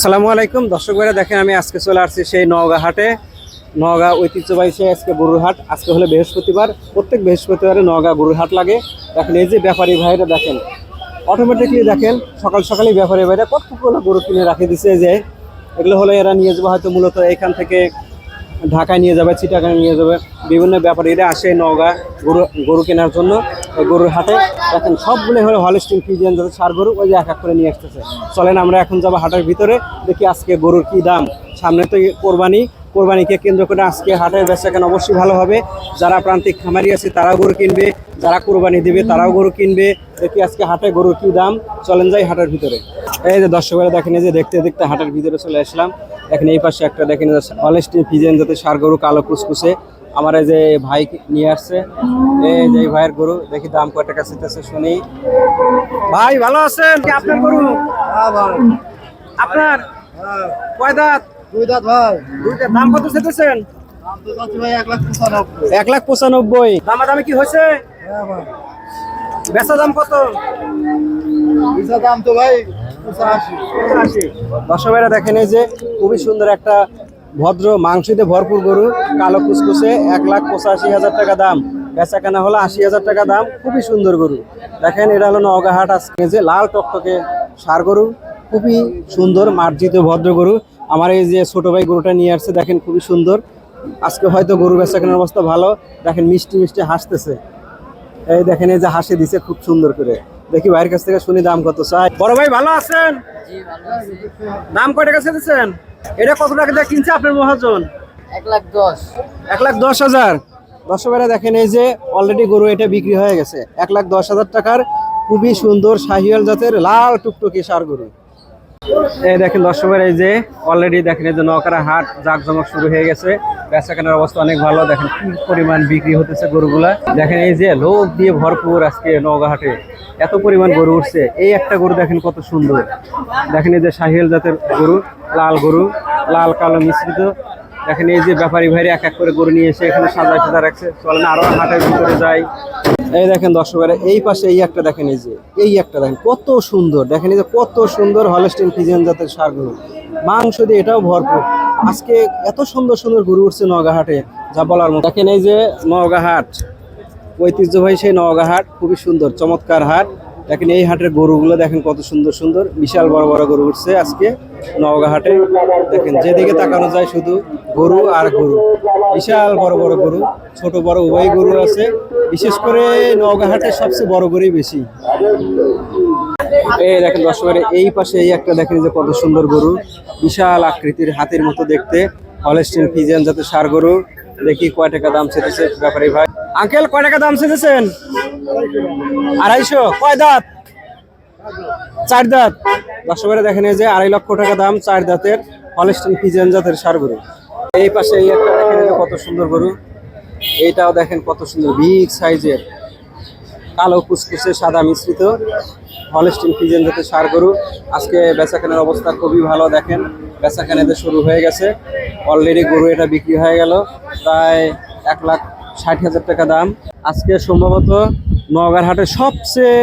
আসসালামু আলাইকুম দর্শক ভাইরা, দেখেন আমি আজকে চলে আসছি সেই নওগাঁ হাটে। নওগাঁ ঐতিহ্যবাহী সেই আজকে গরুর হাট। আজকে হলো বৃহস্পতিবার, প্রত্যেক বৃহস্পতিবারে নওগাঁ গরুর হাট লাগে। দেখেন এই যে ব্যাপারী ভাইরা, দেখেন অটোমেটিকলি দেখেন সকাল সকালই ব্যাপারী ভাইরা কতগুলো গরু কিনে রাখে দিছে। যে এগুলো হলো এরা নিয়ে যাবে হয়তো মূলত এখান থেকে ঢাকায় নিয়ে যাবে, চিটাগাং নিয়ে যাবে। বিভিন্ন ব্যাপারীরা আসে নওগাঁ গরু গরু কেনার জন্য এই গরুর হাটে। দেখেন সবগুলো হলো হলস্টিন ফ্রিজিয়ান যাতে সার গরু, ওই যে এক এক করে নিয়ে আসতেছে। চলেন আমরা এখন যাবো হাটের ভিতরে, দেখি আজকে গরুর কি দাম। সামনে তো কোরবানিকে কেন্দ্র করে আজকে হাটের বেচাকেনা অবশ্যই ভালো হবে। যারা প্রান্তিক খামারি আছে তারাও গরু কিনবে, যারা কোরবানি দিবে তারাও গরু কিনবে। দেখি আজকে হাটে গরুর কি দাম। চলেন যাই হাটের ভিতরে। এই যে দর্শকেরা দেখেন, এই যে দেখতে দেখতে হাটের ভিতরে চলে আসলাম। দেখেন এই পাশে একটা দেখেন হলস্টিন ফ্রিজিয়ান যাতে সার গরু, কালো কুচকুচে। আমার এই যে ভাই নিয়ে আসছে, এই যে ভাইয়ের গরু। দেখি দাম কয় টাকা চাইতেছে শুনি। ভাই ভালো আছেন? কি আপনার গরু? হ্যাঁ ভাই। আপনার হ্যাঁ, কয় দাঁত? দুই দাঁত ভাই। দুইটা। দাম কত চাইতেছেন? দাম তো চাচ্ছি ভাই 1,95,000। 1,95,000। দামাদামি কি হয়েছে? হ্যাঁ ভাই। বেচা দাম কত? দুইটা দাম তো ভাই 85। দর্শক ভাইরা দেখেন, এই যে খুবই সুন্দর একটা ভদ্র মাংসতে ভরপুর গরু, কালো কুচকুচে, 1,85,000 টাকা দাম। বেচা কেনা হলো 80,000 টাকা দাম। খুবই সুন্দর গরু। দেখেন এটা হলো নওগাঁ হাট। আজকে যে লাল টকটকে ষাঁড় গরু, খুবই সুন্দর মার্জিত ভদ্র গরু। আমার এই যে ছোট ভাই গরুটা নিয়ে আসছে, দেখেন খুবই সুন্দর। আজকে হয়তো গরু বেচা কেনার অবস্থা ভালো। দেখেন মিষ্টি মিষ্টি হাসতেছে। এই দেখেন এই যে হাসি দিছে খুব সুন্দর করে। দেখি ভাইয়ের কাছ থেকে শুনি দাম কত চাই। বড় ভাই ভালো আছেন? দাম কয় টাকা চাইতেছেন? এটা কত টাকা দিয়ে কিনছে আপনার মহাজন? 1,10,000। 1,10,000। দর্শক ভাইরা দেখেন, এই যে অলরেডি গরু এটা বিক্রি হয়ে গেছে 1,10,000 টাকার। খুবই সুন্দর শাহিওয়াল জাতের লাল টুকটুকি ষাঁড় গরু। এই দেখেন দর্শক ভাইরা, এই যে অলরেডি দেখেন এই যে নওগাঁ হাট জাঁকজমক শুরু হয়ে গেছে। বেচা কেনার অবস্থা অনেক ভালো। দেখেন কি পরিমাণ বিক্রি হতেছে গরুগুলা। দেখেন এই যে লোক দিয়ে ভরপুর আজকে নওগাঁ হাটে, এত পরিমাণ গরু উঠছে। এই একটা গরু দেখেন কত সুন্দর। দেখেন এই যে শাহিওয়াল জাতের গরু, লাল গরু, লাল কালো মিশ্রিত। দেখেন এই যে ব্যাপারী ভাইরা এক এক করে গরু নিয়ে এসে এখানে সাজা রাখছে। চলেন আরো হাটের ভিতরে যাই। এই দেখেন দর্শকেরা, এই পাশে এই একটা দেখেন, এই যে এই একটা দেখেন কত সুন্দর। দেখেন এই যে কত সুন্দর হলস্টিন ফ্রিজিয়ান জাতের ষাঁড় গরু, মাংস দিয়ে এটাও ভরপুর। আজকে এত সুন্দর সুন্দর গরু উঠছে নওগাঁ হাটে, যা বলার মতো। দেখেন এই যে নওগাঁ হাট, ঐতিহ্যবাহী সেই নওগাঁ হাট, খুবই সুন্দর চমৎকার হাট। দেখেন এই হাটের গরুগুলো দেখেন কত সুন্দর সুন্দর, বিশাল বড় বড় গরু উঠছে আজকে নওগাঁ হাটে। দেখেন যেদিকে তাকানো যায় শুধু গরু আর গরু, বিশাল বড় বড় গরু, ছোট বড় উভয় গরু আছে। বিশেষ করে নওগাঁ হাটে সবচেয়ে বড় গরুই বেশি। এই দেখেন দর্শকের এই পাশে এই একটা দেখেন যে কত সুন্দর গরু, বিশাল আকৃতির, হাতির মতো দেখতে, হলস্টিন ফ্রিজিয়ান জাতের ষাঁড় গরু। দেখি কয় টাকা দাম চেয়েছে ব্যাপারী ভাই। আঙ্কেল কয় টাকা দাম চেয়েছেন? 250। কয় দাঁত? 4 দাঁত। দর্শকেরা দেখেন এই যে 2.5 লক্ষ টাকা দাম 4 দাঁতের হলস্টিন ফ্রিজিয়ান জাতের ষাঁড় গরু। এই পাশে এই একটা দেখেন কত সুন্দর গরু, এইটাও দেখেন কত সুন্দর, বিগ সাইজের, কালো কুচকুচে সাদা মিশ্রিত হলস্টিন ফ্রিজিয়ান জাতের ষাঁড় গরু। আজকে বেচাকেনার অবস্থা খুবই ভালো। দেখেন বেচাকেনাতে শুরু হয়ে গেছে, অলরেডি গরু এটা বিক্রি হয়ে গেল প্রায় 1,60,000 টাকা দাম। আজকে সম্ভবত নওগাঁ হাটের সবচেয়ে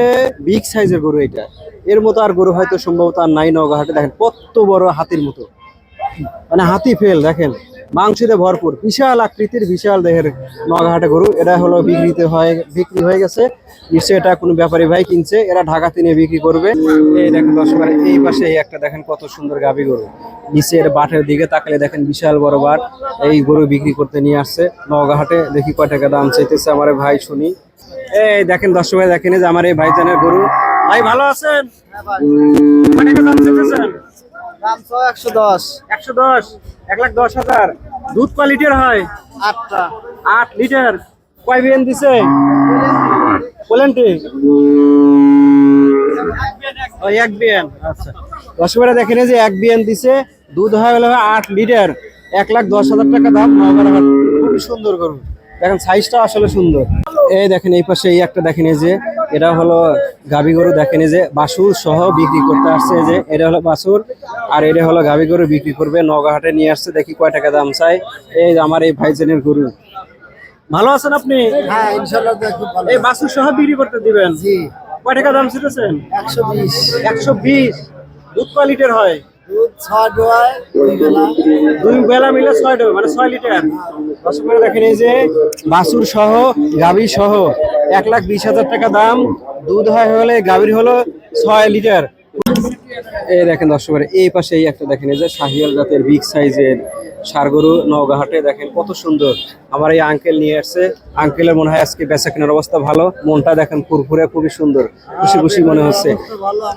বিগ সাইজের গরু এটা। এর মতো আর গরু হয়তো সম্ভবত আর নাই নওগাঁ হাটে। দেখেন কত বড়, হাতির মতো, মানে হাতি ফেল। দেখেন মাংসতে ভরপুর, বিশাল আকৃতির, বিশাল দেহের নওগাঁ হাটে গরু। এটা হলো বিক্রি হয়ে গেছে। নিশ্চয়ই এটা কোনো ব্যাপারী ভাই কিনছে, এরা ঢাকাতে নিয়ে বিক্রি করবে। এই দেখেন দর্শক, এই পাশে এই একটা দেখেন কত সুন্দর গাভী গরু, নিচের বাটের দিকে তাকালে দেখেন বিশাল বড় বাট। এই গরু বিক্রি করতে নিয়ে আসছে নওগাঁ হাটে। দেখি কয় টাকা দাম চাইতেছে আমার ভাই শুনি। এই দেখেন দর্শক ভাই, দেখেন যে আমার এই ভাইজানের গরু। ভাই ভালো আছেন? কয় টাকা দাম চাইতেছেন? দাম তো 110। 110। 1,10,000। দুধ কোয়ালিটির হয়? 8টা। 8 লিটার। কয় বিয়ান দিছে? পোল্যান্ডি। ও এক বিয়ান। আচ্ছা দর্শকরা দেখেন যে এক বিয়ান দিছে, দুধ হয় হলো 8 লিটার, 1,10,000 টাকা দাম নওগাঁ হাট। খুবই সুন্দর গরু, দেখেন সাইজটা আসলে সুন্দর। এই দেখেন এই পাশে এই একটা দেখেন, এই যে এটা হলো গাভী গরু। দেখেন এই যে বাছুর সহ বিক্রি করতে আসছে। এই যে এটা হলো বাছুর আর এটা হলো গাভী গরু, বিক্রি করবে নওগাঁ হাটে নিয়ে আসছে। দেখি কয় টাকা দাম চাই। এই যে আমার এই ভাইজানের গরু। ভালো আছেন আপনি? হ্যাঁ ইনশাআল্লাহ খুব ভালো। এই বাছুর সহ বিক্রি করতে দিবেন? জি। কয় টাকা দাম চাইতেছেন? 120। 120। দুধ কোয়ালিটির হয়? দুধ 6 দোয়ায় 2 বেলা। 2 বেলা মিলে 6 ডো মানে 6 লিটার। দর্শক বন্ধুরা দেখেন এই যে বাছুর সহ গাভী সহ 1,20,000 টাকা দাম। দুধ হয় হলে গাভীর হলো 6 লিটার। এই দেখেন দর্শক বন্ধুরা, এই পাশে এই একটা দেখেন এই যে শাহিয়াল জাতের বিগ সাইজের ষাড় গরু নওগাঁ হাটে দেখেন কত সুন্দর। আমার এই আঙ্কেল নিয়ে আসছে, আঙ্কেলের মনে হয় আজকে বেচা কেনার অবস্থা ভালো, মনটা দেখেন ফুরফুরে খুবই সুন্দর, খুশি খুশি মনে হচ্ছে।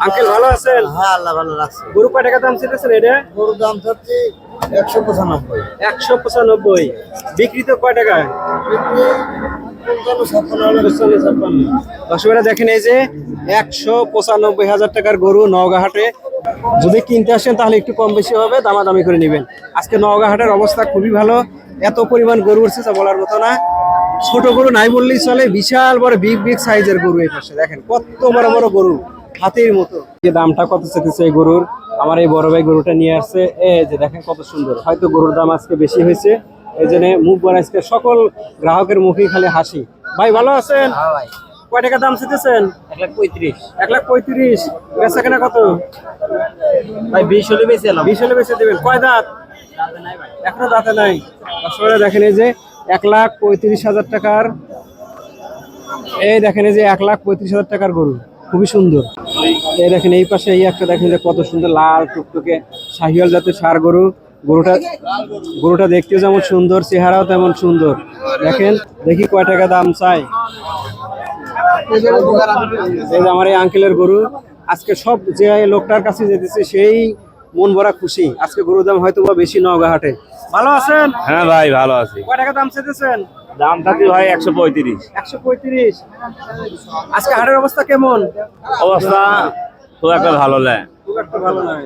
আঙ্কেল ভালো আছেন? হ্যাঁ, আল্লাহ ভালো রাখছে। গরু কয় টাকা দাম চেয়েছেন এটা? গরুর দাম চাচ্ছি 195। 195। বিক্রি তো কয় টাকা? 55। দর্শকরা দেখেন এই যে 195,000 টাকার গরু নওগাঁ হাটে। যদি কিনতে আসেন তাহলে একটু কম বেশি হবে, দামাদামি করে নেবেন। আজকে নওগাঁ হাটের অবস্থা খুবই ভালো, এত পরিমাণ গরু উঠছে তা বলার মতো না। ছোট গরু নাই বললেই চলে, বিশাল বড় বিগ বিগ সাইজের গরু এই পাশে দেখেন কত বড় বড় গরু হাতির মতো। যে দামটা কত চেয়েছে এই গরুর, আমার এই বড় ভাই গরুটা নিয়ে আসছে। এই যে দেখেন কত সুন্দর, হয়তো গরুর দাম আজকে বেশি হয়েছে, এই জন্য মুখ বড় আজকে সকল গ্রাহকের মুখেই খালি হাসি। ভাই ভালো আছেন? হ্যাঁ ভাই, কয় টাকা দাম চেয়েছেন? 135। 1,35,000। বেচা কেনা কত? ভাই 20 হলে বেশি এলাম। 20 হলে বেচে দেবেন। কয় দাঁত? এখনো দাঁতে নাই। আসলে দেখেন এই যে 1,35,000 টাকার, এই দেখেন এই যে 1,35,000 টাকার গরু খুবই সুন্দর। এই দেখেন এই পাশে এই একটা দেখেন যে কত সুন্দর লাল টুকটুকে শাহিওয়াল জাতের ষাড় গরু। গরুটা দেখতেও যেমন সুন্দর, চেহারাও তেমন সুন্দর। দেখেন দেখি কয় টাকা দাম চাই। এই যে আমার এই আঙ্কেলের গরু, আজকে সব যে লোকটার কাছে যেতেছে সেই মন ভরা খুশি। আজকে গরুর দাম হয়তো বা বেশি নওগাঁ হাটে। ভালো আছেন? হ্যাঁ ভাই ভালো আছি। কয় টাকা দাম চেয়েছেন? দাম থাকি ভাই 135। 135। আজকে হাটের অবস্থা কেমন? অবস্থা খুব একটা ভালো না। খুব একটা ভালো নয়।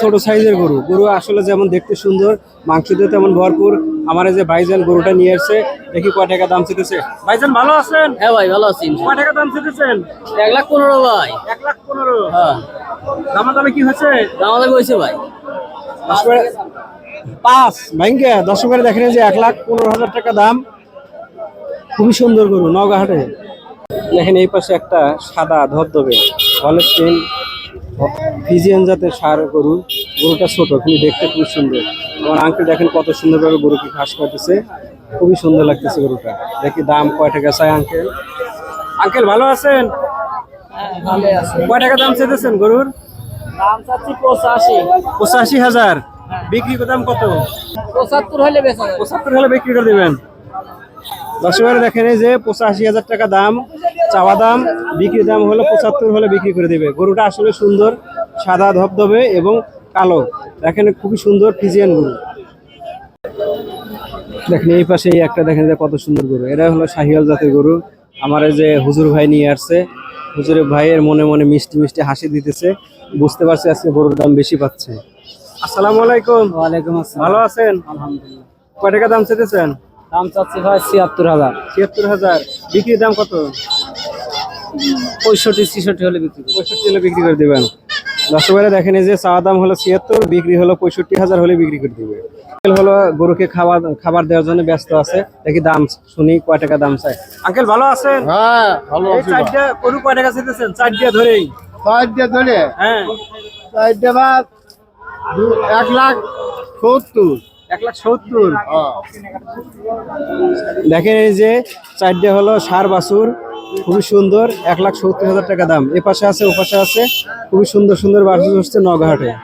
ছোট সাইজের গরু, গরু আসলে যেমন দেখতে সুন্দর, মাংস দিয়ে তেমন ভরপুর। আমার এই যে ভাইজান গরুটা নিয়ে আসছে, দেখি কয় টাকা দাম চেয়েছে। ভাইজান ভালো আছেন? হ্যাঁ ভাই, ভালো আছি। কয় টাকা দাম চেয়েছেন? 1,15 ভাই। 1,15,000। হ্যাঁ, দামা দামে কি হচ্ছে? দাম দামি হয়েছে ভাই। 5 ভাইঙ্গে দর্শকের দেখেন যে 1,15,000 টাকা দাম। খুবই সুন্দর গরু নওগাঁ হাটে। দেখেন এই পাশে একটা সাদা ধবধবে হলস্টেইন ফিজিয়ান জাতের ষাড় গরু। গরুটা ছোট কিন্তু দেখতে খুব সুন্দর। আমার আঙ্কেল দেখেন কত সুন্দরভাবে গরুকে ঘাস খাওয়াতেছে, খুবই সুন্দর লাগতেছে গরুটা। দেখি দাম কয় টাকা চাই আঙ্কেল। আঙ্কেল ভালো আছেন? ভালো আছে। কয় টাকা দাম চেয়েছেন গরুর? দাম চাচ্ছি 85। 85,000। বিক্রি দাম কত? 75 হলে বেচা যাবে। 75 হলে বিক্রি করে দিবেন। দর্শকের দেখেন এই যে 85,000 টাকা দাম চাওয়া দাম, বিক্রি দাম হলো 75 হলে বিক্রি করে দিবে। গরুটা আসলে সুন্দর, সাদা ধবধবে এবং কালো, দেখেন খুবই সুন্দর ফিজিয়ান গরু। দেখেন এই পাশে এই একটা দেখেন যে কত সুন্দর গরু, এটা হলো শাহিওয়াল জাতের গরু। আমার এই যে হুজুর ভাই নিয়ে আসছে, হুজুরের ভাইয়ের মনে মনে মিষ্টি মিষ্টি হাসি দিতেছে, বুঝতে পারছি আজকে গরুর দাম বেশি পাচ্ছে। আসসালামু আলাইকুম। ওয়ালাইকুম আসসালাম। ভালো আছেন? আলহামদুলিল্লাহ। কয় টাকা দাম চেয়েছেন? দাম চাচ্ছি ভাই 76,000। 76,000। বিক্রির দাম কত? 65-66 হলে বিক্রি করব। 65 হলে বিক্রি করে দিবেন। দর্শকেরা দেখেন এই যে চাওয়া দাম হলো 76, বিক্রি হলো 65,000 হলে বিক্রি করে দিবে। হলো গরুকে খাবার দেওয়ার জন্য ব্যস্ত আছে, দেখি দাম শুনি কয় টাকা দাম চাই। আঙ্কেল ভালো আছেন? হ্যাঁ, ভালো এই আছি। চারটা গরু কয় টাকা চাইতেছেন? চারটা ধরেই। 4টা ধরে হ্যাঁ, 4টা বাদ 1,70,000। 1,70,000। হ্যাঁ। দেখেন এই যে চারটা হলো ষাড় বাছুর, খুবই সুন্দর, 1,70,000 টাকা দাম। এ পাশে আছে ও পাশে আছে, খুবই সুন্দর সুন্দর বাছুর হচ্ছে নওগাঁ হাটে।